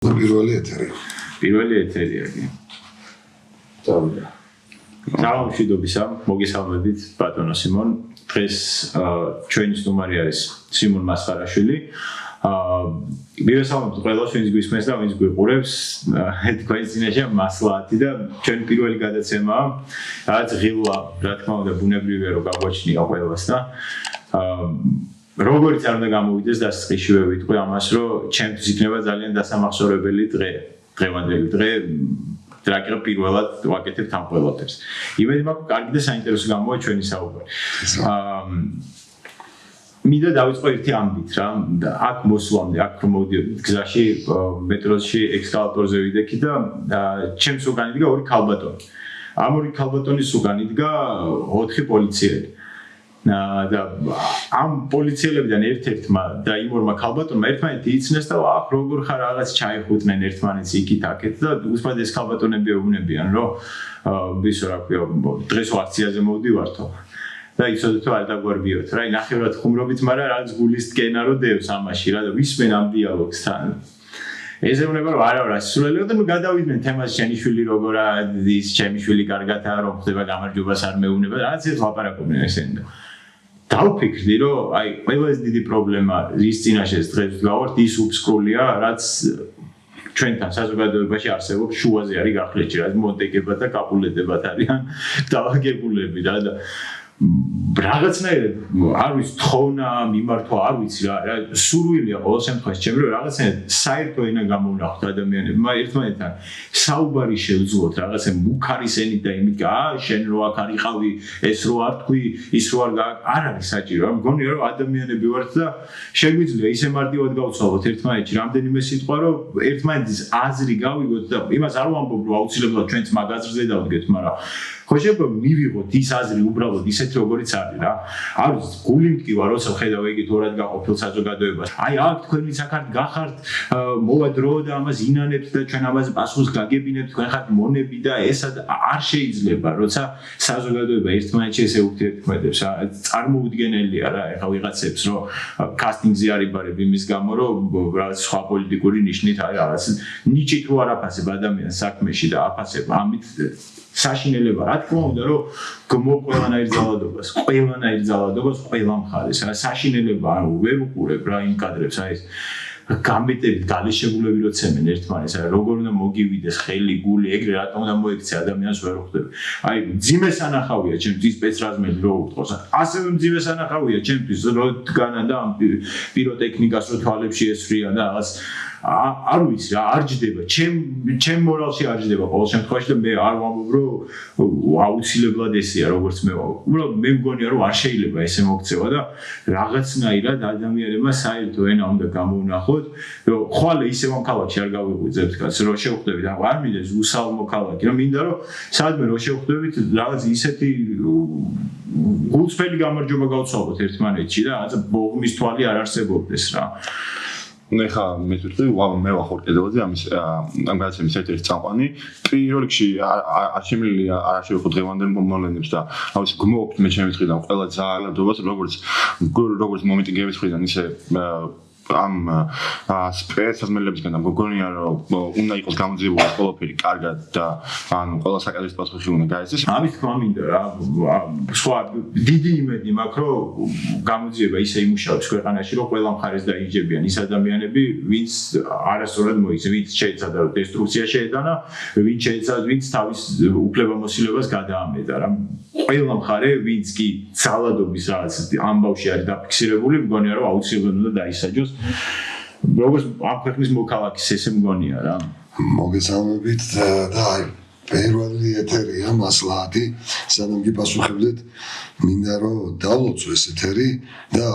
პირველი ეთერი. პირველი ეთერია კი. Საlam მშვიდობისა, მოგესალმებით ბატონო სიმონ. დღეს ჩვენი სტუმარი არის სიმონ მასხარაშვილი. მივესალმებთ ყველას, ვინც გვისმენს და ვინც გვიყურებს. თქვენ წინაშე მასლაათი და ჩვენი პირველი გადაცემაა. რაც ღილვა, რა თქმა უნდა, ბუნებრივია რომ გაგვაჩნია ყველას და როგორც არ უნდა გამოვიდეს და სხიშივე ვიტყვი ამას, რომ ჩემთვის იქნება ძალიან დასამახსოვრებელი დღევანდელი დღე. Დრაკერა პირველად ვაკეთებთ ამ ყველაფერს. იმედი მაქვს, კარგი და საინტერესო გამოვა ჩვენი საუბარი. მინდა დავიწყო ერთი ამბით რა, აქ მოსვლამდე, აქ რომ მოვიდიოდი გზაში, მეტროში, ექსკალატორზე ვიდექი და ჩემს უკან იდგა ორი ქალბატონი. ამ ორი ქალბატონის უკან იდგა 4 პოლიციელი. და ამ პოლიციელებიდან ერთ-ერთმა და იმ ორმა ქალბატონმა ერთმანეთი იცნეს და აქ როგორ ხარ რაღაც ჩაიხუტნენ ერთმანეთს იქით აქეთ და უცბად ეს ქალბატონები ეუბნებიან რომ ისო რა ქვია დღეს აქციაზე მოვდივართო და იცოდეთ რომ არ დაგვარბიოთ რა ნახევრად ხუმრობით მაგრამ რაღაც გულის ტკენა რო დევს ამაში რა და ვისმენ ამ დიალოგს თან ესეუნება რომ არა სულელია და გადავიდნენ თემას შენი შვილი როგორა ის ჩემი შვილი კარგათაა რომ ხდება გამარჯვებას არ მეუბნება რაღაც ეს ლაპარაკობდნენ ესენი დავფიქრდი რომ აი ყველაზე დიდი პრობლემა ის წინაშე დღეს გავართ ის უბსკრულია რაც ჩვენთან საზოგადოებაში არსებობს შუაზე არის გახლეჭი რა მონტეკებად და კაპულეტებად არიან დაალაგებულები რა და რაღაცნაირად არ ვიცი თხოვნა მიმართვა არ ვიცი რა სურვილია ყოველ შემთხვევაში ჩემი რომ რაღაცნაირად საერთო ენა გამოვნახოთ ადამიანებმა ერთმანეთთან საუბარი შევძლოთ რაღაცა მუქარის ენით და იმით შენ რო აქ არიყავი ეს რო არ თქვი ის რო არ არის საჭირო მგონია რომ ადამიანები ვართ და შეგვიძლია ისე მარტივად გავცვალოთ ერთმანეთში რამდენიმე სიტყვა რომ ერთმანეთის აზრი გავიგოთ და იმას არ ვამბობ რომ აუცილებლად ჩვენც მაგ აზრზე დავდგეთ მაგრამ ხო შეიძლება მივიღოთ ის აზრი უბრალოდ ისეთ როგორიც არის რა. არ ვიცი, გული მტკივა, როცა ხედავ ეგეთ ორად გაყოფილ საზოგადოებას. აი აქ თქვენი საქართ გახართ, მოვა დრო და ამას ინანებთ და ჩვენ ამაზე პასუხს გაგებინებთ, თქვენ ხართ მონები და ესა არ შეიძლება, როცა საზოგადოება ერთმანეთში ესე ურთიერთქმედებს. წარმოუდგენელია რა, ეხლა ვიღაცებს რომ კასტინგზე არიბარებ იმის გამო, რომ რაღაც სხვა პოლიტიკური ნიშნით არის რაღაც ნიჭით რო არ აფასებ ადამიანს საქმეში და აფასებ ამით საშინელება რა თქმა უნდა რომ ყველანაირ ძალადობას ყველა მხარეს რა საშინელება არ ვერ უყურებ რა იმ კადრებს აი ეს გამეტებით გალიშებულები რო ცემენ ერთმანეთს რა როგორ უნდა მოგივიდეს ხელი გული ეგრე რატომ უნდა მოექცე ადამიანს ვერ უხდები აი მძიმე სანახავია ჩემთვის სპეცრაზმელი რო უყოს ასევე მძიმე სანახავია ჩემთვის რო დგანა და ამ პიროტექნიკას რო თვალებში ესვრიან და რაღაც არ ვიცი რა არ ჯდება ჩემ მორალში არ ჯდება ყოველ შემთხვევაში და მე არ ვამბობ რომ აუცილებლად ესეა როგორც მე ვამბობ უბრალოდ მე მგონია რომ არ შეიძლება ესე მოქცევა და რაღაცნაირად ადამიანებმა საერთო ენა უნდა გამოვნახოთ რომ ხვალე ისევ ამ ქალაქში არ გავიღვიძებთ კაც რომ შევხვდებით არ მინდა უსალმო ქალაქი რომ მინდა რომ სადმე რომ შევხვდებით რაღაც ისეთი გულწრფელი გამარჯვება გავცვალოთ ერთმანეთში და რაღაცა ბოღმის თვალი არ არსებობდეს რა ნახა მე ვიტყვი მე ვახორ კიდევ ამის ამ გადაცემის ერთ-ერთი წამყვანი პირველ რიგში არ შემიძლია არ შევხვდე დღევანდელ მომენტებს და ავის გმობთ მე ჩემი მხრიდან ყველა ძალადობას როგორც მომენტი გევის მხრიდან ისე ამ სპეცსაზმელებისგან მგონია რომ უნდა იყოს გამოძიებული ყველაფერი კარგად და ანუ ყველა საკადრის პასუხი უნდა გაეცეს ამის თქმა მინდა რა სხვა დიდი იმედი მაქვს რომ გამოძიება ისე იმუშავებს ქვეყანაში რომ ყველა მხარეს დაიჯებიან ის ადამიანები ვინც არასწორად მოიქცე ვინც შეეცადა რომ დესტრუქცია შეედანა ვინც თავის უფლებამოსილებას გადაამეტა რა ყველა მხარე ვინც კი ძალადობის რაღაც ამბავში არის დაფიქსირებული მგონია რომ აუცილებლად უნდა დაისაჯოს როგორც ამ ქვეყნის მოქალაქის ესე მგონია რა მოგესალმებით და აი პირველი ეთერია მასლაათი სანამ გიპასუხებდეთ მინდა რომ დავლოცო ეს ეთერი და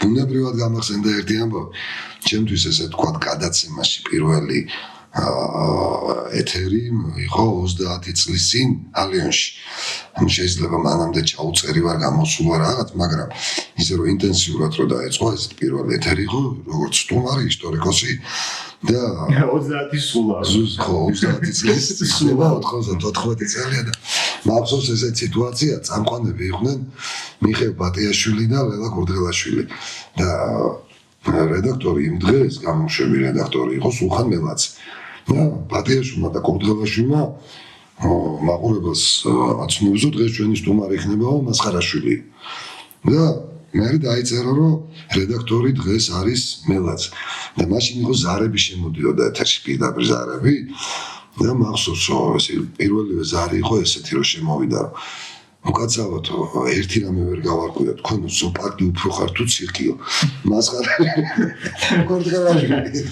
ბუნებრივად გამახსენდა ერთი ამბავი ჩემთვის ესე თქვა გადაცემაში პირველი ეთერი იყო 30 წლის წინ ალიონში. შეიძლება მანამდე ჩაუწერი ვარ გამოსულა რაღაც, მაგრამ ისე რომ ინტენსიურად რო დაეწყო ეს პირველი ეთერი იყო, როგორც სტუმარი, ისტორიკოსი და 30 სულა. ხო, 30 წლის სულა 94 წელია და მახსოვს ესეთ სიტუაცია, წამყვანები იყვნენ მიხეილ ბატიაშვილი და ლელა გორდღელაშვილი და რედაქტორი იმ დღეს გამოშვები რედაქტორი იყო სულხან მელაცი და ბატიაშვილმა და კურდღელაშვილმა მაყურებელს აცნობეს რომ დღეს ჩვენი სტუმარი იქნებაო მასხარაშვილი და მე დაიწერა რომ რედაქტორი დღეს არის მელაცი და მაშინ იყო ზარები შემოდიოდა ეთერში პირდაპირ ზარები და მახსოვს რომ ეს პირველივე ზარი იყო ესეთი რომ შემოვიდა რომ უკაცრავად ერთი რამე ვერ გავარკვია თქვენ სოფარდი უფრო ხარ თუ ციხიო მასხარაშვილი კურდღელაშვილი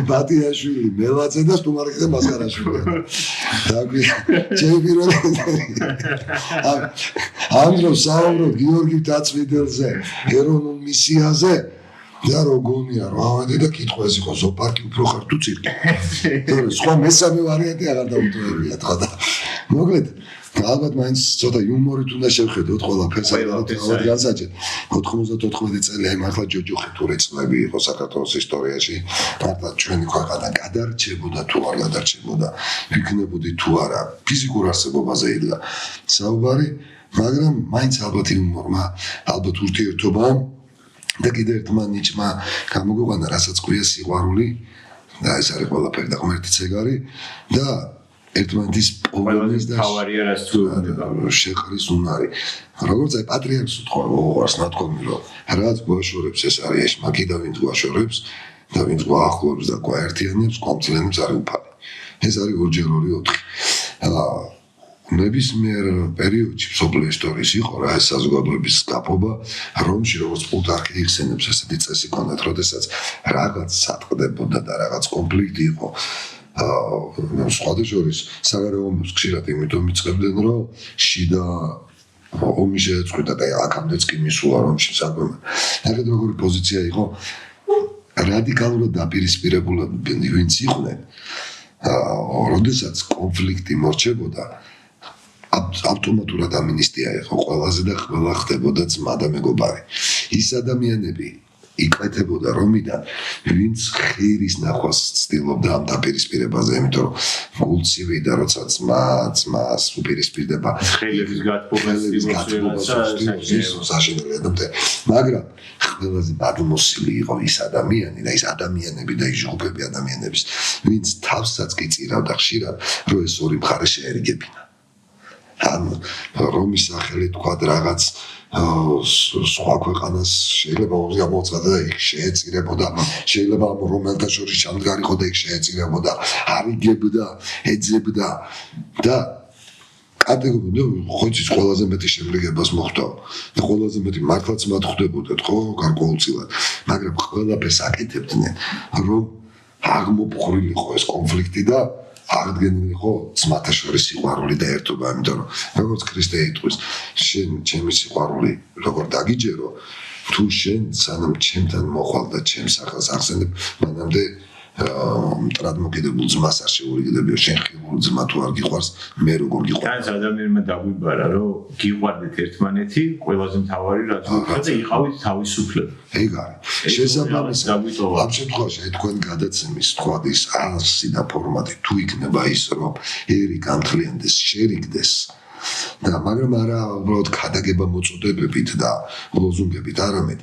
ბატიაშვილი მელაცე და სტუმარი და მასხარაშვილი დაგვი ჩემი პირველი ამ დროს საუბრობ გიორგი დაწვიდელზე ეროვნულ მისიაზე და როგორია რომ ავედი და კითხვა ეს იყო ზოპარკი უფრო ხარ თუ ცირკი სხვა მესამე ვარიანტი აღარ დავუტოვებია თქვა და მოკლედ ალბათ მაინც ცოტა იუმორით უნდა შევხედოთ ყველაფერს ალბათ განსაჭეთ 94 წელი აი მართლა ჯოჯოხეთური წლები იყო საქართველოს ისტორიაში მართლა ჩვენი ქვეყანა გადარჩებოდა თუ არ გადარჩებოდა იქნებოდი თუ არა ფიზიკურ არსებობაზე იდგა საუბარი მაგრამ მაინც ალბათ იუმორმა ალბათ ურთიერთობამ და კიდევ ერთმა ნიჭმა გამოგვიყვანა რასაც ქვია სიყვარული და ეს არის ყველაფერი და ღმერთიც ეგ არის და ერთმანეთის პოვნის და თავარია რაც თუ შეყრის უნარი როგორც აი პატრიარქს უთქვა უყვარს ნათქვამი რომ რაც გვაშორებს ეს არის ეს მაგი და ვინც გვაშორებს და ვინც გვაახლოვებს და გვაერთიანებს კომპლენებს არის უფალი ეს არის 2x2 4 ნებისმიერ პერიოდში მსოფლიო ისტორიის იყო რა ეს საზოგადოების გაფობა რომში როგორც პუტარქი იხსენებს ესეთი წესი ქონდათ როდესაც რაღაც სატყდებოდა და რაღაც კონფლიქტი იყო სხვადასხვა საგარეო ომებს ხშირად იმიტომ მიწყებდნენ რომ შიდა ომი შეეწყვეტა და აქამდეც კი მისულა რომში საქმე ნახეთ როგორი პოზიცია იყო რადიკალურად დაპირისპირებულები ვინც იყვნენ როდესაც კონფლიქტი მორჩებოდა ავტომატურად ამინისტია იყო ყველაზე და ყველა ხდებოდა ძმა და მეგობარი ის ადამიანები იკვეთებოდა რომიდან ვინც ხირის ნახვას ცდილობდა ამ დაპირისპირებაზე იმიტომ რომ გულცივი და როცა ძმას უპირისპირდება ხელების საშინელია და მაგრამ ყველაზე ბადმოსილი იყო ის ადამიანი და ის ადამიანები და ის ჯგუფები ადამიანების ვინც თავსაც კი წირავდა ხშირად რომ ეს ორი მხარე შეერიგებინა ან რომის სახელით თქვა რაღაც სხვა ქვეყანას შეიძლება მოუწოდა და იქ შეეწირებოდა შეიძლება ამ რომელთა შორის ჩამდგარიყო და იქ შეეწირებოდა არიგებდა ეძებდა და კატეგორიულად ხოჭის ყველაზე მეტი შემლიგებას მოხდა და ყველაზე მეტი მართლაც მათ ხვდებოდათ ხო გარკვეულწილად მაგრამ ყველაფერს აკეთებდნენ რომ აღმოფხვრილიყო ეს კონფლიქტი და აღდგენილი იყო ძმათა შორის სიყვარული და ერთობა, იმიტომ რომ როგორც ქრისტე იტყვის, შენ ჩემი სიყვარული როგორ დაგიჯერო, თუ შენ სანამ ჩემთან მოხვალ და ჩემს სახელს ახსენებ, მანამდე მტრადმოკიდებულ ძმას არ შეურიგდებიო, შენ ხილულ ძმა თუ არ გიყვარს, მე როგორ გიყვარ. და ადამიანმა დაგვიბარა, რომ გიყვარდეთ ერთმანეთი, ყველაზე მთავარი რაც ვიქნა და იყავით თავისუფლები. ეგ არის. შესაბამისად, ამ შემთხვევაში თქვენ გადაცემის თქვადის არსი და ფორმატი თუ იქნება ის, რომ ერი განთლიანდეს, შერიგდეს და მაგრამ არა უბრალოდ ქადაგება მოწოდებებით და ლოზუნგებით, არამედ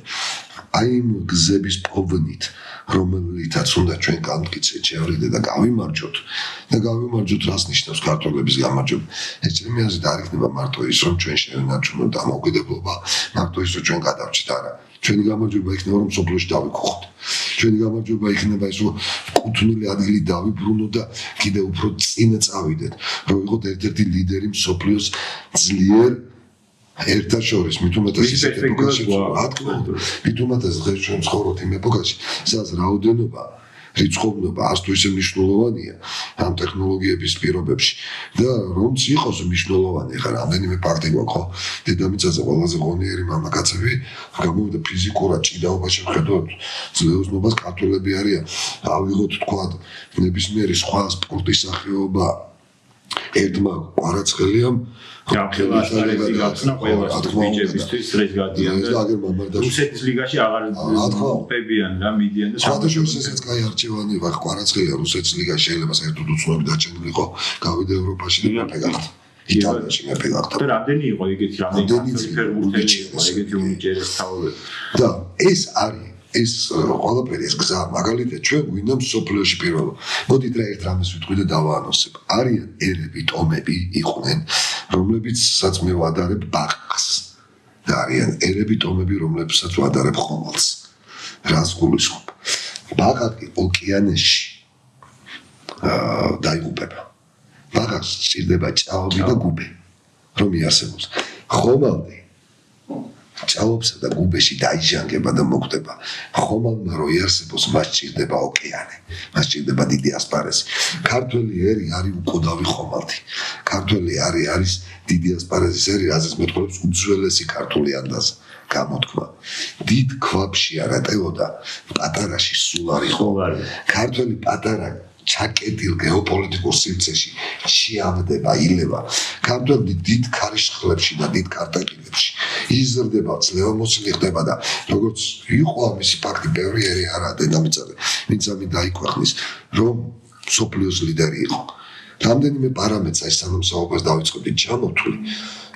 აი იმ გზების პოვნით რომელითაც უნდა ჩვენ გამტკიცეთ, შევრიდეთ და გავიმარჯვოთ რას ნიშნავს ქართველების გამარჯვება. ეს ჩემი აზრით არ იქნება მარტო ის, რომ ჩვენ შევინარჩუნოთ დამოუკიდებლობა, მარტო ის, რომ ჩვენ გადავრჩით, არა. ჩვენი გამარჯვება იქნება, რომ სოფლოში დავიკოხოთ. ჩვენი გამარჯვება იქნება ის, რომ კუთვნილი ადგილი დავიბრუნოთ და კიდევ უფრო წინ წავიდეთ, რომ ვიყოთ ერთ-ერთი ლიდერი სოფლიოს ძლიერ ერთად შორის მით უმეტეს ის ეპოქაში მით უმეტეს დღეს ჩვენ ცხოვრობთ იმ ეპოქაში სადაც რაოდენობა რიცხოვნობა არც თუ ისე მნიშვნელოვანია ამ ტექნოლოგიების პირობებში და რომც იყოს მნიშვნელოვანი ხა რამდენიმე ფაქტი გვაქვს ხო დედამიწაზე ყველაზე ღონიერი მამაკაცები გამოვიდა ფიზიკურად ჭიდაობაში ვხედოთ ძლეოსნობას ქართველები არიან ავიღოთ თქვა ნებისმიერი სხვა სპორტის სახეობა ერთმა კვარაცხელიამ გამხელა ასპარეზი გახსნა ყველას ბიჭებისთვის ეს გადიან და რუსეთის ლიგაში აღარ უპებიან და მიდიან და საერთოდ ესეც კაი არჩევანი ვარ კვარაცხელია რუსეთის ლიგაში შეიძლება საერთოდ უცნობი დაჩენილიყო გავიდა ევროპაში და მეფე გახდა იტალიაში მეფე გახდა და რამდენი იყო ეგეთი რამდენი ფეხბურთელი იყო ეგეთი უნიჭერეს თავები და ეს არის ეს ყველაფერი ეს გზა მაგალითად ჩვენ გვინდა მსოფლიოში პირველ. მოდით რა ერთ რამეს ვიტყვი და დავაანონსებ. არიან ერები, ტომები იყვნენ, რომლებიცაც მე ვადარებ ბაყაყს. და არიან ერები, ტომები, რომლებსაც ვადარებ ხომალდს. რას გულისხმობ? ბაყაყი ოკეანეში დაიღუპება. ბაყაყს სჭირდება ჭაობი და გუბე, რომ იარსებოს. ხომალდი ჭაობსა და გუბეში დაიჟანგება და მოკვდება. ხომალდმა რო იარსებოს, მას სჭირდება ოკეანე, მას სჭირდება დიდი ასპარეზი. ქართველი ერი არის უკოდავი ხომალდი. ქართველი ერი არის დიდი ასპარეზის ერი, რაზეც მეტყველებს უძველესი ქართული ანდაზა. გამოთქმა. დიდ ქვაბში არატევოდა, პატარაში სულ არ იყო. ქართველი პატარა ჩაკეტილ გეოპოლიტიკურ სივრცეში შეავდება, ილება. ქართველი დიდ ქარიშხლებში და დიდ კარტაკილებში იზრდება, ძლევამოსილი ხდება და როგორც იყო ამისი ფაქტი, ბევრი ერი არა დედამიწაზე, ვინც ამით დაიქვეყნის, რომ მსოფლიოს ლიდერი იყო. რამდენიმე პარამეტრს აი სანამ საუბარს დავიწყებდი ჩამოთვლი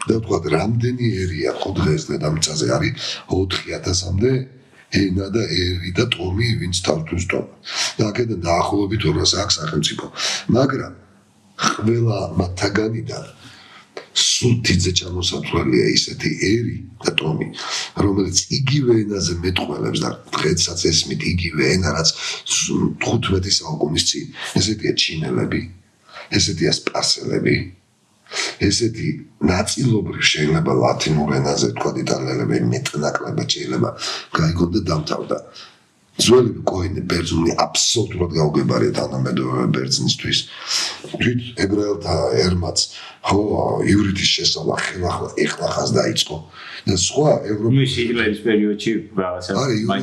და ვთქვათ, რამდენი ერია ხო დღეს დედამიწაზე არის 4000-მდე ენა და ერი და ტომი, ვინც თავთვის ტომა. და აქედან დაახლოებით 200 აქვს სახელმწიფო. მაგრამ ყველა მათგანიდან სულთიძე ჩამოსათვლელია ისეთი ერი და ტომი, რომელიც იგივე ენაზე მეტყველებს და დღესაც ესმით იგივე ენა, რაც 15 საუკუნის წინ. ესეთია ჩინელები, ესეთია სპარსელები, ესეთი ნაწილობრივ შეიძლება ლათინურ ენაზე თქვა იტალიელები მეტნაკლებად შეიძლება გაიგონ და დამთავრდა. ძველი კოინი ბერძნული აბსოლუტურად გაუგებარია თანამედროვე ბერძნისთვის. თვით ებრაელთა ერმაც ხო ივრითის შესწავლა ეხლახანს დაიწყო. და სხვა ევროპის ჰიტლერის პერიოდში რაღაცა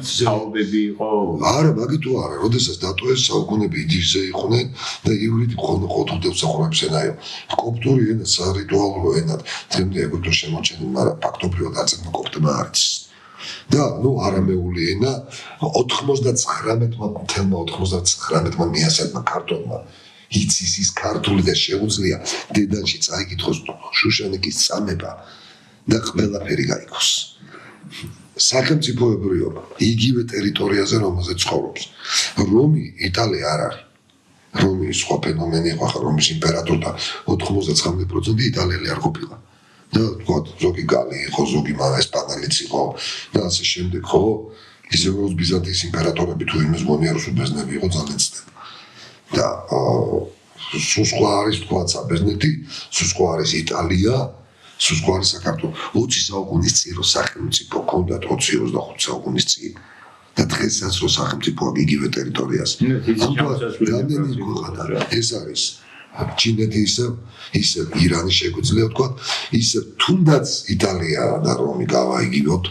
საუბები იყო. არა, მაგითო არა, როდესაც დატოვეს საუკუნები იძიზე იყვნენ და ივრითი ყოთუდებს ახურებს ენაო. კოპტური ენა სარიტუალურ ენად დღემდე ეგვიპტეში შემოჩენილი, მაგრამ ფაქტობრივად აწარმო კოპტმა არის. და ნუ არამეული ენა 99-მა მიასადმა ქართულმა იცის ის ქართული და შეუძლია დედანში წაიკითხოს შუშანიკის წამება და ყველაფერი გაიქოს. სახელმწიფოებრიობა იგივე ტერიტორიაზე, რომელზეც ცხოვრობს. რომი იტალია არ არის. რომი სხვა ფენომენი იყო, ხა რომის იმპერატორი და 99% იტალიელი არ ყოფილა. და თქვა ზოგი გალი იყო, ზოგი ესპანელიც იყო და ასე შემდეგ, ხო? ისე როგორც ბიზანტიის იმპერატორები თუ იმის გონია რომ ბერძნები იყო ძალიან ცდება. და სულ სხვა არის თქვა საბერძნეთი, სულ სხვა არის იტალია, სულ სხვა არის საქართველო. 20 საუკუნის წინ რო სახელმწიფო ჰქონდათ 20-25 საუკუნის წინ და დღესაც რო სახელმწიფოა იგივე ტერიტორიაზე. რამდენი ქვეყანა ეს არის? ჩინეთი ისე ირანი შეგვიძლია ვთქვათ, ისე თუნდაც იტალია და რომი გავაიგივოთ,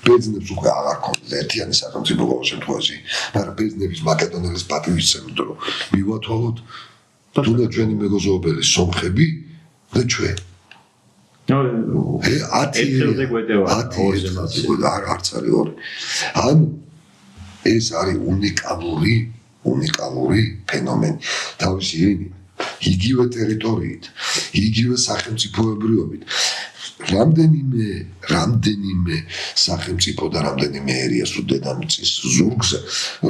ბერძნებს უკვე აღარ ქონდათ ერთიანი სახელმწიფო ყოველ შემთხვევაში, მაგრამ ბერძნების მაკედონელის პატივისცემით რომ მივათვალოთ, თუნდაც ჩვენი მეგობრობელი სომხები და ჩვენ. ერთხელზე გვეტევა, ორზე არც არის ორი. ანუ ეს არის უნიკალური ფენომენი. თავისი ენით იგივე ტერიტორიით, იგივე სახელმწიფოებრიობით. რამდენიმე სახელმწიფო და რამდენიმე ერია სულ დედამიწის ზურგზე,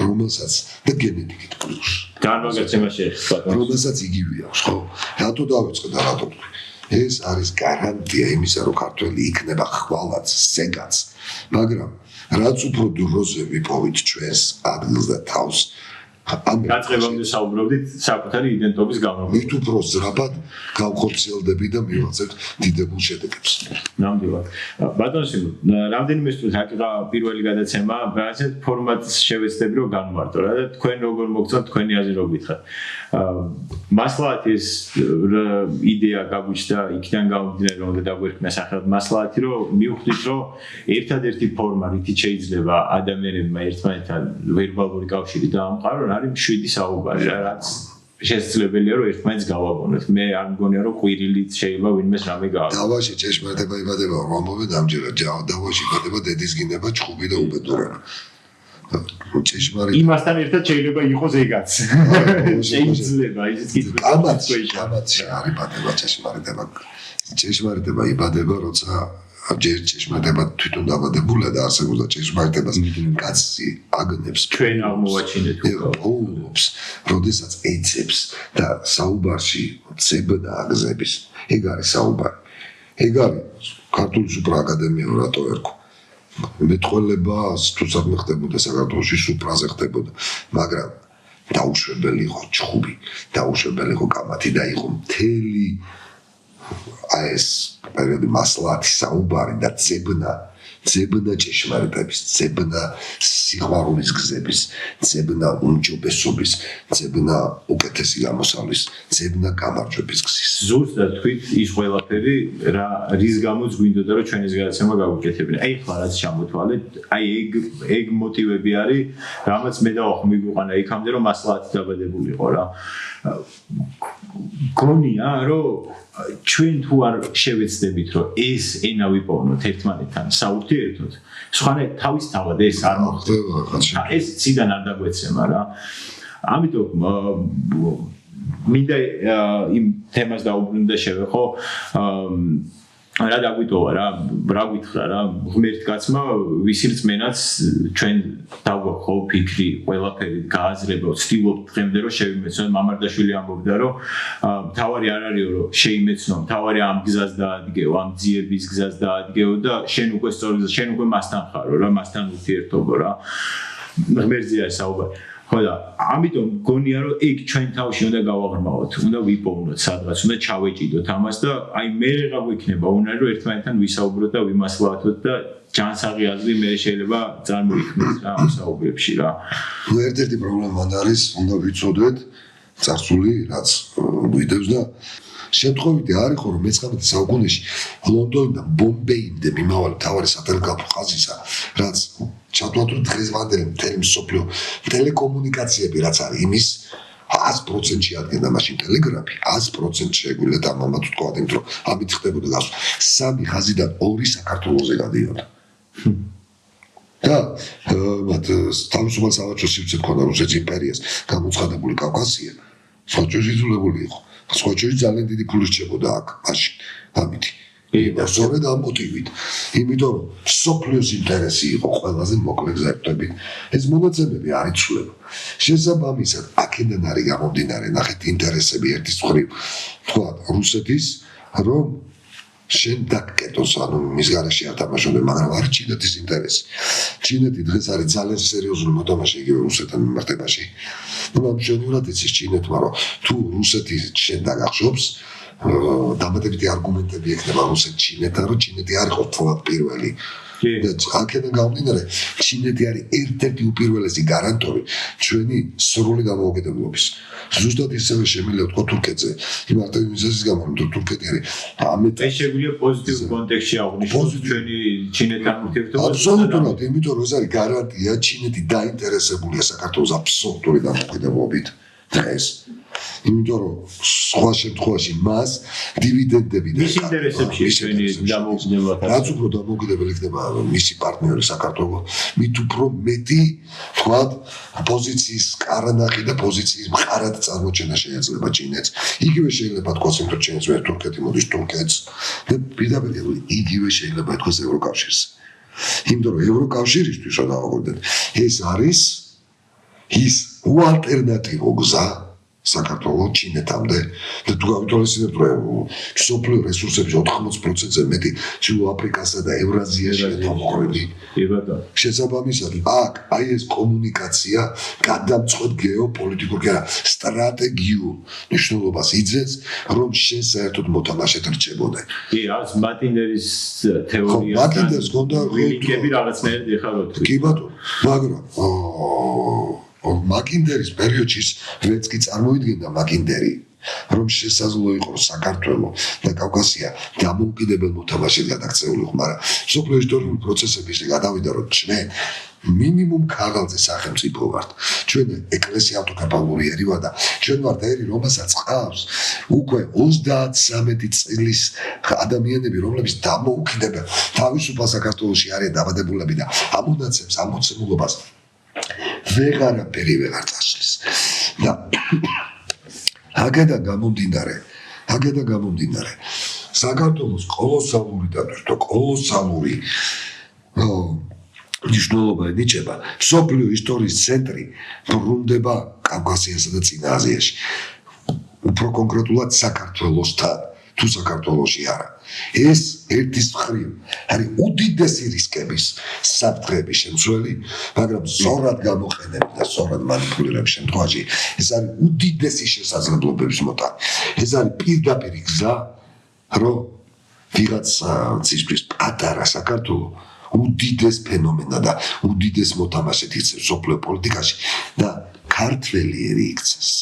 რომელსაც და გენეტიკით პლუს. განმაგაცემა შეეხება. რომელსაც იგივე აქვს, ხო? რატო დავიწყე და რატო თქვი? ეს არის გარანტია იმისა, რომ ქართველი იქნება ხვალაც, ზეგაც. მაგრამ რაც უფრო დროზე ვიპოვით ჩვენს ადგილს და თავს გაწყებამდე საუბრობდით საკუთარი იდენტობის გამო. მით უფრო ზრაბად გავხორციელდები და მივაწევთ დიდებულ შედეგებს. ნამდვილად. ბატონო სიმონ, რამდენიმე სტუდია აკრა პირველი გადაცემა, რაღაცა ფორმატს შევეცდები რომ განვარტო რა და თქვენ როგორ მოგწონთ თქვენი აზრი რო გითხრათ. მასლაათის იდეა გაგვიჩნდა იქიდან გამომდინარე რომ დაგვერქნა სახელად მასლაათი რომ მივხვდით რომ ერთადერთი ფორმა რითიც შეიძლება ადამიანებმა ერთმანეთთან ვერბალური კავშირი დაამყარონ არის მშვიდი საუბარი რაც შესაძლებელია რომ ერთმანეთს გავაგონოთ. მე არ მგონია რომ ყვირილით შეიძლება ვინმეს რამე გააკეთოს. დავაში ჭეშმარიტება იბადება რომობენ ამჯერად დავაში იბადება დედის გინება ჭუბი და უბედურება. იმასთან ერთად შეიძლება იყოს ეგაც. შეიძლება ისიც კითხვა. კამათში არის ბადება ჭეშმარიტება იბადება, როცა ჯერ ჭეშმარიტება თვითონ დაბადებულა და არსებობს და ჭეშმარიტებას კაცი აგნებს ჩვენ აღმოვაჩინეთ პოულობს როდესაც ეცებს და საუბარში ძებნა აგზების ეგ არის საუბარი ეგ არის ქართული სუპრა აკადემია რატო ერქვა მეტყველება თუ საქმე ხდებოდა საქართველოში სუპრაზე ხდებოდა მაგრამ დაუშვებელი იყო ჩხუბი დაუშვებელი იყო კამათი და იყო მთელი ეს პერიოდი მასლათი საუბარი და ძებნა ჭეშმარიტების ძებნა სიყვარულის გზების ძებნა უმჯობესობის ძებნა უკეთესი გამოსავლის ძებნა გამარჯვების გზის ზუსტად თქვით ის ყველაფერი რის გამოც გვინდოდა რომ ჩვენ ეს გადაცემა გავუკეთებინა აი ხლა რაც ჩამოთვალეთ აი ეგ მოტივები არის რამაც მე დავახო მიგვიყვანა იქამდე რომ მასლათი დაბადებულიყო რა გონია რომ ჩვენ თუ არ შევეცდებით რომ ეს ენა ვიპოვნოთ ერთმანეთთან საურთიერთოდ სხვანაირად თავისთავად ეს არ მოხდება ეს ციდან არ დაგვეცემა რა ამიტომ მინდა იმ თემას დაუბრუნდა შევეხო რა დაგვიტოვა რა გითხრა რა ღმერთ კაცმა ვისი რწმენაც ჩვენ დავგვაქვს ხო ფიქრი ყველაფერი გააზრება ვცდილობთ დღემდე რომ შევიმეცნოთ მამარდაშვილი ამბობდა რომ თავარი არ არისო რომ შეიმეცნო თავარი ამ გზას დაადგეო ამ ძიების გზას დაადგეო და შენ უკვე სწორ შენ უკვე მასთან ხარო რა მასთან ურთიერთობო რა ღმერთზეა საუბარი ხო და ამიტომ გონია რომ ეგ ჩვენ თავში უნდა გავაღრმავოთ, უნდა ვიპოვნოთ სადღაც, უნდა ჩავეჭიდოთ ამას და აი მე რა გვექნება უნარი რომ ერთმანეთთან ვისაუბროთ და ვიმასლავოთ და ჯანსაღი აზრი მე შეიძლება წარმოიქმნას რა ამ საუბრებში რა. ნუ ერთ-ერთი პრობლემა მანდ არის, უნდა ვიცოდეთ წარსული რაც გვიდევს და შემთხვევითი არ იყო რომ მე-19 საუკუნეში ლონდონიდან ბომბეიმდე მიმავალი მთავარი სატელეგრაფო ხაზისა რაც ჩათვალოთ დღესვანდელი მთელი მსოფლიო ტელეკომუნიკაციები რაც არის იმის 100% შეადგენდა მაშინ ტელეგრაფი 100% შეგვიძლია და ამათ თქვა იმიტომ რომ ამით ხდებოდა გასვლა სამი ხაზიდან ორი საქართველოზე გადიოდა და მათ თავისუფალ სავაჭრო სივრცე ჰქონდა რუსეთის იმპერიას გამოცხადებული კავკასია სხვაჭროში იძულებული იყო სხვაჭროში ძალიან დიდი ფული რჩებოდა აქ მაშინ ამით და სწორედ ამ მოტივით იმიტომ რომ სოფლიოს ინტერესი იყო ყველაზე მოკლე გზებით ეს მონაცემები არ იცვლება შესაბამისად აქედან არის გამომდინარე ნახეთ ინტერესები ერთის მხრივ თქვა რუსეთის რომ შენ დაგკეტოს ანუ მის გარეშე არ თამაშობენ მაგრამ არ ჩინეთის ინტერესი ჩინეთი დღეს არის ძალიან სერიოზული მოთამაშე იგივე რუსეთთან მიმართებაში ну ამჟამად იცის ჩინეთმა რომ თუ რუსეთი შენ დაგახშობს დამატებითი არგუმენტები ექნება რუსეთ ჩინეთთან რომ ჩინეთი არ იყო თვალად პირველი და აქედან გამომდინარე ჩინეთი არის ერთ-ერთი უპირველესი გარანტორი ჩვენი სრული დამოუკიდებლობის ზუსტად ისევე შემიძლია ვთქვა თურქეთზე იმ არტივი მიზეზის გამო რომ თურქეთი არის ეს შეგვიძლია პოზიტიურ კონტექსტში აღვნიშნოთ ჩვენი ჩინეთთან ურთიერთობა აბსოლუტურად იმიტომ რომ ეს არის გარანტია ჩინეთი დაინტერესებულია საქართველოს აბსოლუტური დამოუკიდებლობით დღეს იმიტომ რომ სხვა შემთხვევაში მას დივიდენდები და მის ინტერესებში ჩვენი დამოუკიდებლობა რაც უფრო დამოუკიდებელი ხდება მისი პარტნიორი საქართველო მით უფრო მეტი თქვათ პოზიციის კარანახი და პოზიციის მყარად წარმოჩენა შეიძლება ჩინეთს იგივე შეიძლება თქვას იმიტომ ჩინეთს ვერ თურქეთი მოდის თურქეთს და პირდაპირ იგივე შეიძლება თქვას ევროკავშირს იმიტომ რომ ევროკავშირისთვის რა დავაკვირდეთ ეს არის ის უალტერნატივო გზა საქართველოს ჩინეთამდე და თუ გავითვალისწინებთ რომ სოფლიო რესურსების 80%-ზე მეტი ჩრდილო აფრიკასა და ევრაზიაში დამოუკიდებელი შესაბამისად აქ აი ეს კომუნიკაცია გადამწყვეტ გეოპოლიტიკურ და სტრატეგიულ მნიშვნელობას იძენს რომ შენ საერთოდ მოთამაშედ რჩებოდე კი არის მატინერის თეორია მატინერს გონდა ლინკები რაღაცნაირად ეხარო კი ბატონო მაგრამ მაკინდერის პერიოდში ვეც კი წარმოიდგენდა მაკინდერი რომ შესაძლო იყო საქართველო და კავკასია დამოუკიდებელ მოთამაშედ გადაქცეული იყო მაგრამ სოფლიო ისტორიული პროცესების გადავიდა რომ ჩვენ მინიმუმ ქაღალდზე სახელმწიფო ვართ ჩვენ ეკლესია ავტოკეფალური ერი ვარ და ჩვენ ვართ ერი რომელსაც ყავს უკვე 33 წლის ადამიანები რომლებიც დამოუკიდებელ თავისუფალ საქართველოში არიან დაბადებულები და ამონაცემს ამ მოცემულობას ვეღარაფერი ვეღარ წასვლის და აქედან გამომდინარე საქართველოს კოლოსალური მნიშვნელობა ენიჭება მსოფლიო ისტორიის ცენტრი ბრუნდება კავკასიასა და წინა აზიაში უფრო კონკრეტულად საქართველოსთან თუ საქართველოში არა ეს ერთის მხრივ არის უდიდესი რისკების საფრთხების შემცველი მაგრამ სწორად გამოყენებით და სწორად მანიპულირების შემთხვევაში ეს არის უდიდესი შესაძლებლობების მოტანი ეს არის პირდაპირ გზა რომ ვიღაცისთვის პატარა საქართველო უდიდეს ფენომენა და უდიდეს მოთამაშედ იქცევს სოფლიო პოლიტიკაში და ქართველი ერი იქცეს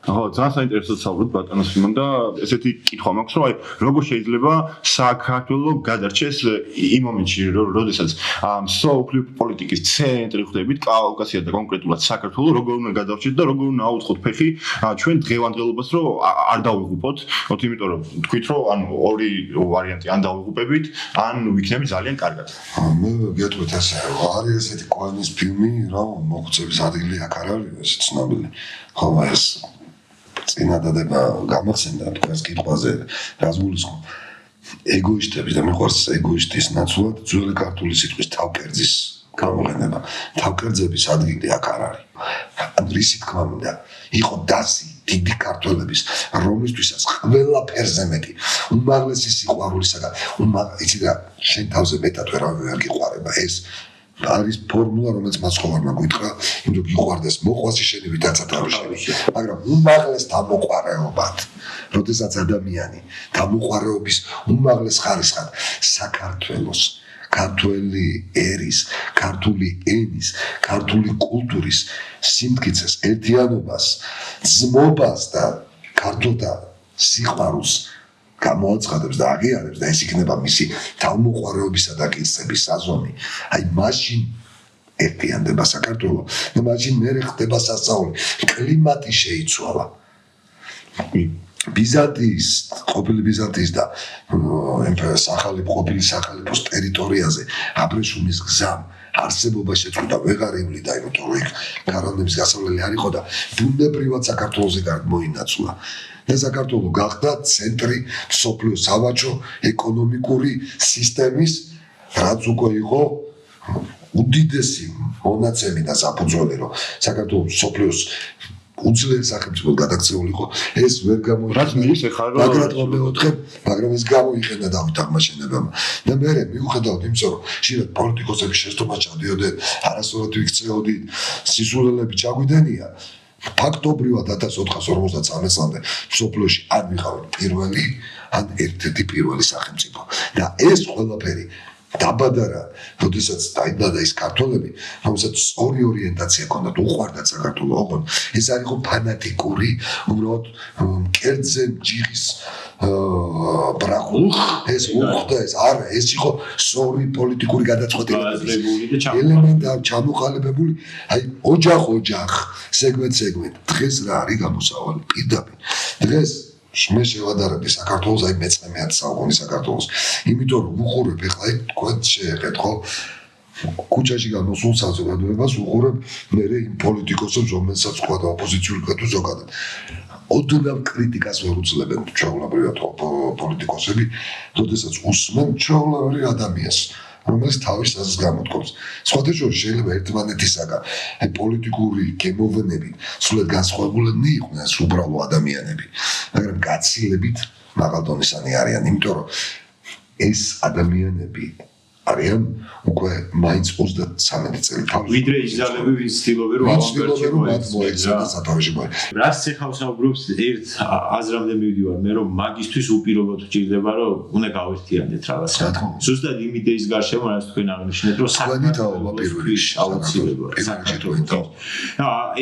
ხო, ძალიან საინტერესო საუბრობთ ბატონო სიმონ და ესეთი კითხვა მაქვს, რომ აი როგორ შეიძლება საქართველო გადარჩეს იმ მომენტში, როდესაც სოფლიო პოლიტიკის ცენტრი ხდებით კავკასია და კონკრეტულად საქართველო, როგორ უნდა გადარჩეთ და როგორ უნდა აუწყოთ ფეხი ჩვენ დღევანდელობას, რომ არ დავიღუპოთ, იმიტომ რომ თქვით, რომ ანუ ორი ვარიანტი ან დავიღუპებით, ან ვიქნებით ძალიან კარგად. მე გეტყვით ასე, არის ესეთი კოენის ფილმი, რომ მოხუცების ადგილი აქ არ არის, ეს ცნობილი. ხო, ეს წინადადება გამახსენდა თქვენს კითხვაზე რას გულისხმობ ეგოისტები და მიყვარს ეგოისტის ნაცვლად ძველი ქართული სიტყვის თავკერძის გამოყენება თავკერძების ადგილი აქ არ არის ან რისი თქმა უნდა იყო დასი დიდი ქართველების რომლისთვისაც ყველაფერზე მეტი უმაღლესი სიყვარულისაგან იცი რა შენ თავზე მეტად ვერ გიყვარება ეს არის ფორმულა რომელიც მაცხოვარმა გითხრა იმიტომ გიყვარდეს მოყვასი შენი ვიდაცად არ შენი მაგრამ უმაღლეს დამოყვარეობად როდესაც ადამიანი დამოყვარეობის უმაღლეს ხარისხად საქართველოს ქართველი ერის ქართული ენის ქართული კულტურის სიმტკიცეს ერთიანობას ძმობას და ქართულთა სიყვარულს გამოაცხადებს და აღიარებს და ეს იქნება მისი თავმოყვარეობისა და კისების საზომი. აი მაშინ ერთიანდება საქართველო და მაშინ მე ხდება სასწაული. კლიმატი შეიცვალა. ბიზანტიის ყოფილი ბიზანტიის და ყოფილი სახალიფოს ტერიტორიაზე აბრეშუმის გზამ არსებობა შეწყვიტა ვეღარ ივლიდა იმიტომ რომ იქ გარანტების გასავლელი არ იყო და ბუნებრივად საქართველოზე მოინაცვლა. და საქართველო გახდა ცენტრი სოფლიო სავაჭრო ეკონომიკური სისტემის რაც უკვე იყო უდიდესი მონაცემი და საფუძველი რომ საქართველოს სოფლიოს უძლიერეს სახელმწიფოდ გადაქცეულიყო ეს ვერ გამოიყენა რაც მიდის ეხლა მაგრამ ეს გამოიყენა დავით აღმაშენებამ და მე მიუხედავად იმისა რომ შეიძლება პოლიტიკოსები შეცდომა ჩადიოდნენ არასწორად ვიქცეოდით სისულელები ჩაგვიდენია ფაქტობრივად 1453 წლამდე სოფლიოში არ ვიყავით პირველი ან ერთ-ერთი პირველი სახელმწიფო და ეს ყველაფერი დაბადარა, როდესაც დაიბადა ის ქართველები, რომელსაც სწორი ორიენტაცია ჰქონდათ, უყვარდათ საქართველო, ოღონდ ეს არ იყო ფანატიკური, უბრალოდ კერძზე ჯიხის ბრაღული, ეს უხდა ეს არა, ეს იყო სწორი პოლიტიკური გადაწყვეტილებების ელემენტი ჩამოყალიბებული, აი ოჯახ, სეგმენტ. დღეს რა არის გამოსავალი პირდაპირ. დღეს მე შევადარებდი საქართველოს აი მე-19 საუკუნის საქართველოს. იმიტომ რომ უყურებ ეხლა თქვენ შეეხეთ ხო ქუჩაში გამოსულ საზოგადოებას უყურებ მე იმ პოლიტიკოსებს რომელსაც თქვა და ოპოზიციური კეთო ზოგადად. ოდნავ კრიტიკას ვერ უძლებენ ჩვეულებრივად პოლიტიკოსები, როდესაც უსმენ ჩვეულებრივ ადამიანს. რომელიც თავის აზრს გამოთქვამს. სხვათა შორის შეიძლება ერთმანეთისაგან პოლიტიკური გემოვნები სულად განსხვავებულნი იყვნენ უბრალო ადამიანები, მაგრამ გაცილებით მაღალტონისანი არიან, იმიტომ რომ ეს ადამიანები არიან უკვე მაინც 33 წელი თავი. ვიდრე ისწავლები ვის ცდილობენ რომ ავანგარდში სათავეში მოეცეს. რას ეხავსაუბრობს ერთ აზრამდე მივიდივარ მე რომ მაგისთვის უპირობოდ სჭირდება რომ უნდა გავერთიანდეთ რაღაცა. ზუსტად იმ იდეის გარშემო რაც თქვენ აღნიშნეთ რომ საქართველოს აუცილებლად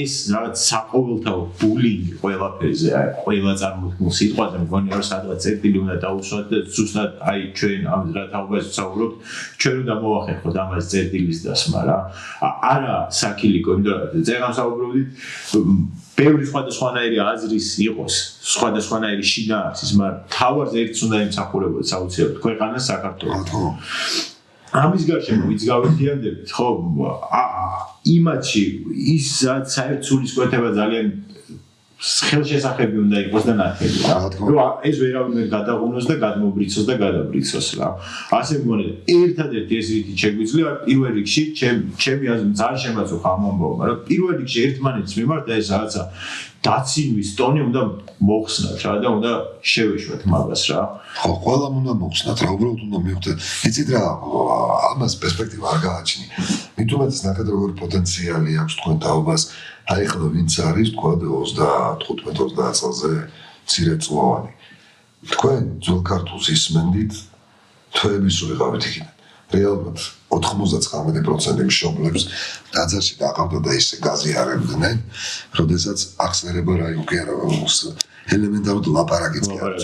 ეს რაღაც საყოველთაო ბულინგი ყველაფერზე აი ყველა წარმოქმნილ სიტყვაზე მგონი რომ სადღაც წერტილი უნდა დაუსვათ და ზუსტად აი ჩვენ ამ რა თაობას ვსაუბრობთ ჩვენ უნდა მოვახერხოთ ამას წერტილის დასმა რა. არა საქილიკო, იმიტომ რომ ზეგან საუბრობდით ბევრი სხვადასხვანაირი აზრის იყოს, სხვადასხვანაირი შინაარსის, მაგრამ თავარზე ერთს უნდა იმსახურებოდეს აუცილებლად ქვეყანა საქართველო. ამის გარშემო ვიც გავერთიანდებით, ხო, იმათში ის საერთო სულისკვეთება ძალიან ხელშესახები უნდა იყოს და ნათელი რა. რომ ეს ვერავინ გადაღუნოს და გადმობრიცოს და გადაბრიცოს რა. ასე მგონი ერთადერთი ეს რითი შეგვიძლია პირველ რიგში ჩემი აზრით ძალიან შემაწუხა ამ ამბავმა რა. პირველ რიგში ერთმანეთს მიმართ ეს რაღაცა დაცინვის ტონი უნდა მოხსნათ რა და უნდა შევეშვათ მაგას რა. ხო, ყველამ უნდა მოხსნათ რა, უბრალოდ უნდა მივხვდეთ. იცით რა, ამას პერსპექტივა არ გააჩნია. მით უმეტეს ნახეთ როგორი პოტენციალი აქვს თქვენ თაობას. აი ახლა ვინც არის თქვა 35-30 წელზე მცირეწლოვანი. თქვენ ძველ ქართულს ისმენდით, თვეების ვიყავით იქიდან. რეალურად 99% მშობლებს ტაძარში დაყავდა და ისე გაზიარებდნენ, როდესაც ახსენება რა იყო არა ელემენტარულად ლაპარაკიც კი არა.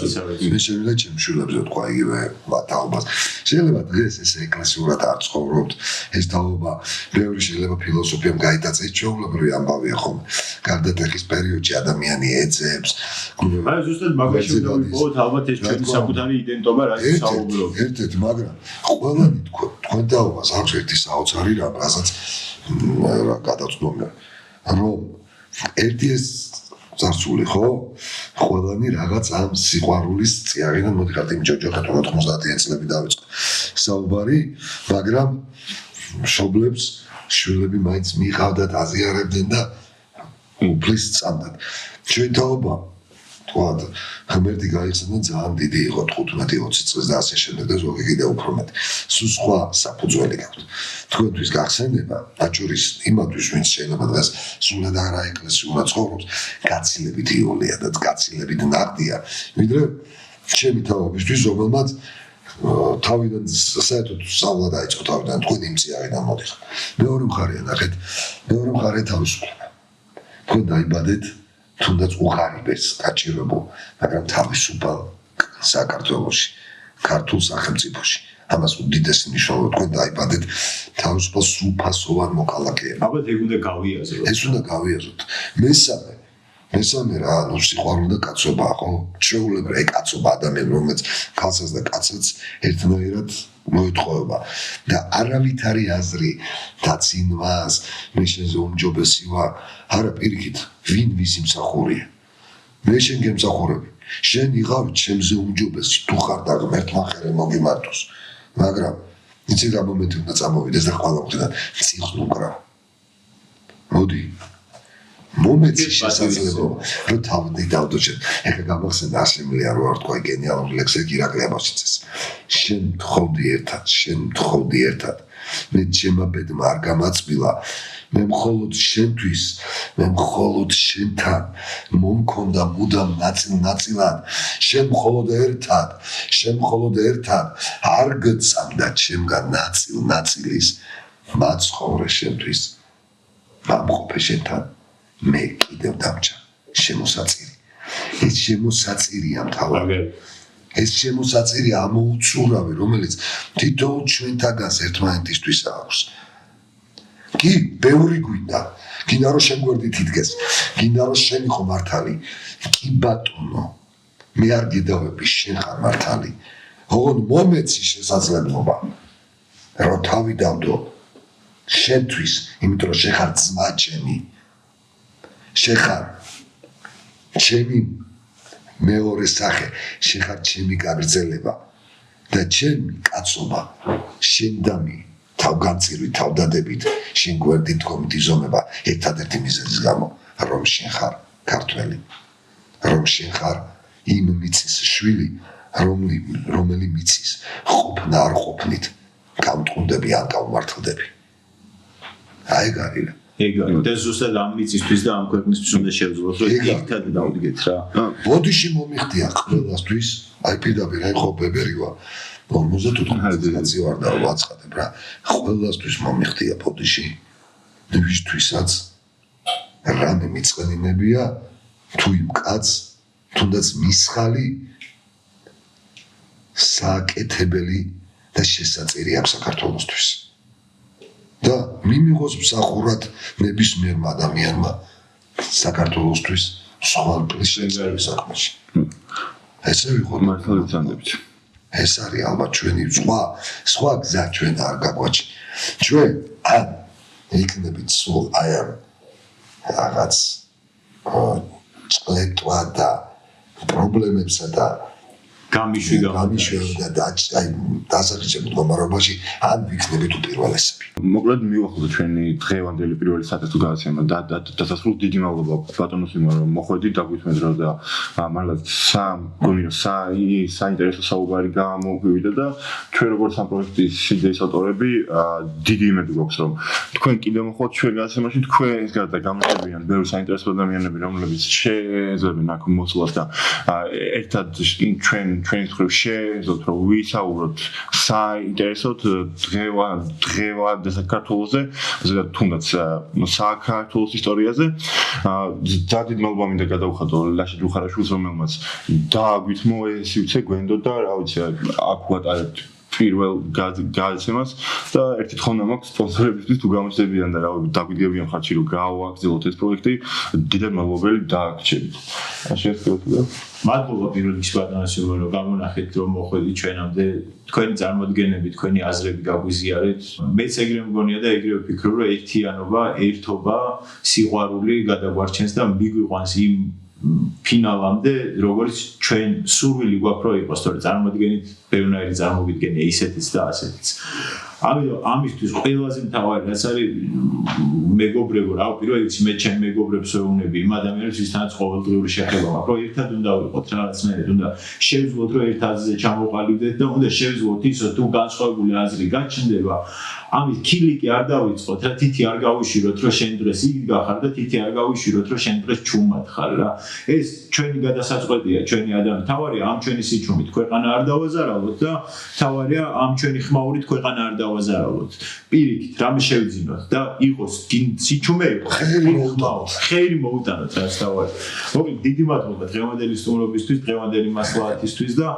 მე შემიძლია ჩემს შვილებს ვთქვა იგივე თაობას. შეიძლება დღეს ესე ეკლესიურად არ ცხოვრობთ, ეს თაობა ბევრი შეიძლება ფილოსოფიამ გაიტაცეს, ჩვეულებრივი ამბავია ხოლმე. გარდატეხის პერიოდში ადამიანი ეძებს. აი ზუსტად მაგაში უნდა ვიყოთ ალბათ ეს ჩვენი საკუთარი იდენტობა რასაც საუბრობთ. ერთ-ერთი, მაგრამ ყველანი თქვენ თაობას აქვს ერთი საოცარი რამ, რასაც გადაწყვეტნა, რომ ერთი ეს წარსული ხო? ყველანი რაღაც ამ სიყვარულის წიაღიდან მოდიხართ იმ ჯოჯოხეთ 90-იან წლები დავიწყო. საუბარი, მაგრამ მშობლებს შვილები მაინც მიიღავდათ, აზიარებდნენ და უფლის წამდათ. ჩვენ თაობა თქვათ, ღმერთი გაიხსნა ძალიან დიდი იყო 15-20 წელს და ასე შემდეგ და ზოგი კიდევ უფრო მეტი. სულ სხვა საფუძველი გაქვთ. თქვენთვის გახსენდება, აჭურის იმათვის ვინც შეიძლება დღეს სულად არა ეკლესიურად ცხოვრობს, გაცილებით იოლია და გაცილებით ნაღდია, ვიდრე ჩემი თაობისთვის, რომელმაც თავიდან საერთოდ სწავლა დაიწყო თავიდან თქვენ იმ წიაღიდან მოდიხარ. მეორე მხარეა ნახეთ, მეორე მხარეა თავისუფლება. თქვენ დაიბადეთ თუნდაც უღარიბეს, გაჭირვებულ, მაგრამ თავისუფალ საქართველოში, ქართულ სახელმწიფოში. ამას უდიდესი მნიშვნელობა თქვენ დაიბადეთ თავისუფალ სრულფასოვან მოქალაქეებად. ალბათ ეგ უნდა გავიაზროთ. ეს უნდა გავიაზროთ. მესამე რა, ნუ სიყვარული და კაცობაა, ხო? ჩვეულებრივი კაცობა ადამიანი, რომელიც ქალსაც და კაცსაც ერთნაირად მოეთხოვება და არავითარი აზრი დაცინვას, მე შენზე უმჯობესი ვარ, არა პირიქით, ვინ ვისი მსახურია. მე შენ გემსახურები. შენ იღავი ჩემზე უმჯობესი, თუ ხარ და ღმერთმა ხერე მოგიმართოს. მაგრამ იცი რა მომენტი უნდა წამოვიდეს და ყველა მხრიდან ციხნ უკრავ. მოდი მომენტი შესაძლებლობა რომ თავი დავდოჩეთ. ეხლა გამახსენდა ასემლია რო არ თქვა გენიალური ლექსი ირაკლი აბაშიძეს. შენ მთხოვდი ერთად. მე ჩემმა ბედმა არ გამაწვილა. მე მხოლოდ შენთვის, მე მხოლოდ შენთან მომქონდა მუდამ ნაწილად. შენ მხოლოდ ერთად არ გწამდა ჩემგან ნაწილის მაცხოვრე შენთვის. მამყოფე შენთან მე კიდევ დამჭა შემოსაწირი. ეს შემოსაწირია მთავარი. ეს შემოსაწირია ამოუწურავი, რომელიც თითოეულ ჩვენთაგანს ერთმანეთისთვის აქვს. კი, ბევრი გვინდა. გინდა რომ შენ გვერდით იდგეს, გინდა რომ შენ იყო მართალი. კი ბატონო, მე არ გიდავები, შენ ხარ მართალი. ოღონდ მომეცი შესაძლებლობა, რომ თავი დავდო შენთვის, იმიტომ რომ შენ ხარ ძმა ჩემი. შენ ხარ ჩემი მეორე სახე, შენ ხარ ჩემი გაგრძელება და ჩემი კაცობა, შენ დამი თავგანწირვით, თავდადებით, შენ გვერდით დგომით იზომება ერთადერთი მიზეზის გამო, რომ შენ ხარ ქართველი, რომ შენ ხარ იმ მიწის შვილი, რომელი მიწის ყოფნა არ ყოფნით გამტყუნდები ან გამმართლდები. აი გარილა. ეგ არის. და ზუსტად ამ მიწისთვის და ამ ქვეყნისთვის უნდა შევძლოთ, რომ ერთად დავდგეთ რა. ბოდიში მომიხდია ყველასთვის, აი პირდაპირ აი ხო ბებერი ვარ. 55 წელი ვარ და ვაცხადებ რა. ყველასთვის მომიხდია ბოდიში. ვისთვისაც რამე მიწყენინებია თუ იმ კაც, თუნდაც მისხალი საკეთებელი და შესაწირი აქვს საქართველოსთვის. და მიმიღოს მსახურად ნებისმიერმა ადამიანმა საქართველოსთვის სხვა პლისენზერის საქმეში. ესე ვიყო მართლა ვცანდებით. ეს არის ალბათ ჩვენი სხვა გზა ჩვენ არ გაგვაჩი. ჩვენ იქნებით სულ აი ამ რაღაც წყლეტვა და პრობლემებსა და გამიშვება და აი დასაწყისებულ მდგომარეობაში ან ვიქნებით უპირველესები. მოკლედ მივახოთ ჩვენი დღევანდელი პირველი საერთო გადაცემა და დასასრულს დიდი მადლობა ბატონო სიმონ რომ მოხვედით დაგვიწმენთ რომ და მართლაც საინტერესო საუბარი გამოვიდა და ჩვენ როგორც ამ პროექტის იდეის ავტორები დიდი იმედი გვაქვს რომ თქვენ კიდევ მოხვდეთ ჩვენ გადაცემაში თქვენს გარდა გამოჩნდებიან ბევრი საინტერესო ადამიანები რომლებიც შეეძლებენ აქ მოსვლას და ერთად ჩვენი ხრივ შეეძლოთ რომ ვისაუბროთ საინტერესოდ დღევანდელ საქართველოზე ზოგადად თუნდაც საქართველოს ისტორიაზე და დიდი მადლობა მინდა გადავხადო ლაშა ჯუხარაშვილს რომელმაც დააგვითმო ეს სივრცე გვენდო და რა ვიცი აქ ვატარებთ პირველ გადაცემას და ერთი თხოვნა მაქვს სპონსორებისთვის თუ გამოჩნდებიან და რა დაგვიდგებიან ხარჯი რომ გავაგრძელოთ ეს პროექტი დიდად მადლობელი დააგრჩებით. მადლობა პირველ რიგში ბატონო სიმონ რომ გამონახეთ რომ მოხვედით ჩვენამდე თქვენი წარმოდგენები თქვენი აზრები გაგვიზიარეთ მეც ეგრე მგონია და ეგრე ვფიქრობ რომ ერთიანობა ერთობა სიყვარული გადაგვარჩენს და მიგვიყვანს იმ ფინალამდე როგორც ჩვენ სურვილი გვაქვს რომ იყოს თორე წარმოდგენით ბევრნაირი წარმოვიდგენია ისეთიც და ასეთიც ამიტომ ამისთვის ყველაზე მთავარი რაც არის მეგობრებო რა პირველ რიგში მე ჩემ მეგობრებს ვეუბნები იმ ადამიანებს ვისთანაც ყოველდღიური შეხება მაქვს რომ ერთად უნდა ვიყოთ რაღაცნაირად უნდა შევძლოთ რომ ერთ აზრზე ჩამოყალიბდეთ და უნდა შევძლოთ ის რომ თუ განსხვავებული აზრი გაჩნდება ამის ქილიკი არ დავიწყოთ რა თითი არ გავიშვიროთ რომ შენ დღეს იდგა ხარ და თითი არ გავიშვიროთ რომ შენ დღეს ჩუმად ხარ რა ეს ჩვენი გადასაწყვეტია ჩვენი ადამიანი თავარია ამ ჩვენი სიჩუმით ქვეყანა არ დავაზარავოთ და თავარია ამ ჩვენი ხმაურით ქვეყანა არ დავაზარავოთ პირიქით რამე შევძინოთ და იყოს სიჩუმე იყოს ხელი მოუტანოთ რაც თავარი მოკლედ დიდი მადლობა დღევანდელი სტუმრობისთვის დღევანდელი მასლაათისთვის და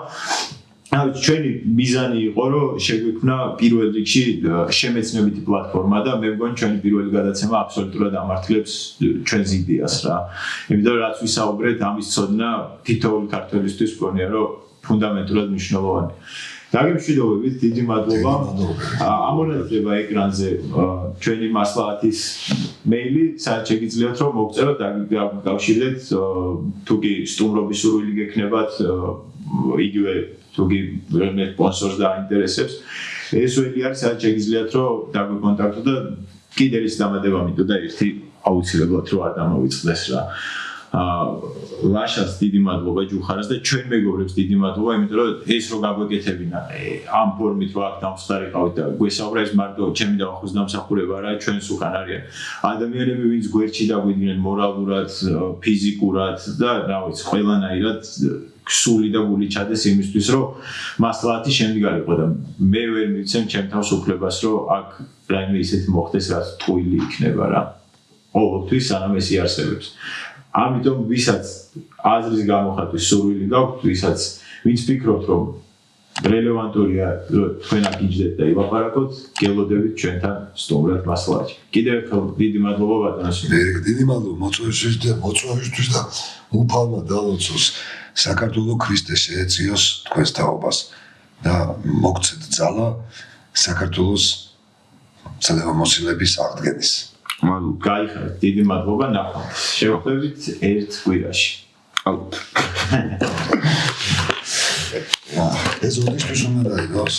ჩვენი მიზანი იყო რომ შეგვექმნა პირველ რიგში შემეცნებითი პლატფორმა და მე მგონი ჩვენი პირველი გადაცემა აბსოლუტურად ამართლებს ჩვენს იდეას რა. იმიტომ რომ რაც ვისაუბრეთ ამის ცოდნა თითოეული ქართველისთვის მგონია რომ ფუნდამენტურად მნიშვნელოვანია. დაგემშვიდობებით, დიდი მადლობა. ამონატრება ეკრანზე ჩვენი მასლაათის მეილი, სადაც შეგიძლიათ რომ მოგწეროთ და გავშირდეთ თუ კი სტუმრობის სურვილი გექნებათ იგივე თუგი მე სპონსორს დაინტერესებს ეს ველი არის სადაც შეგიძლიათ რომ დაგვიკონტაქტოთ და კიდევ ის დამატება მინდოდა ერთი აუცილებლად რომ არ დამოვიწყდეს რა ლაშას დიდი მადლობა ჯუხარას და ჩვენ მეგობრებს დიდი მადლობა იმიტომ რომ ეს რო გაგვეკეთებინა ამ ფორმით რო აქ დამხდარიყავით და გვესაუბრა ეს მარტო ჩემი დაახოს დამსახურება არა ჩვენს უკან არიან ადამიანები ვინც გვერდში დაგვიდგნენ მორალურად ფიზიკურად და რა ვიცი ყველანაირად სული და გული ჩადეს იმისთვის რომ მასლაათი შემდგარიყო და მე ვერ მივცემ ჩემ თავს უფლებას რომ აქ რაიმე ისეთი მოხდეს რაც ტყუილი იქნება რა ყოველთვის სანამ ეს იარსებებს ამიტომ ვისაც აზრის გამოხატვის სურვილი გაქვთ ვისაც ვინც ფიქრობთ რომ რელევანტურია რომ თქვენ აქ იჯდეთ და ილაპარაკოთ გელოდებით ჩვენთან სტუმრად მასლაათში კიდევ ერთხელ დიდი მადლობა ბატონო დიდი მადლობა მოწვევისთვის და უფალმა დალოცოს საქართველოს ქრისტეს შეეციოს თქვენს თაობას და მოგცეთ ძალა საქართველოს ძალებამოსილების აღდგენის. მადლობა. გაიხარეთ, დიდი მადლობა ნახვამდის. შევხვდებით ერთ კვირაში. ეს ოდიშთვის უნდა დაიდოს.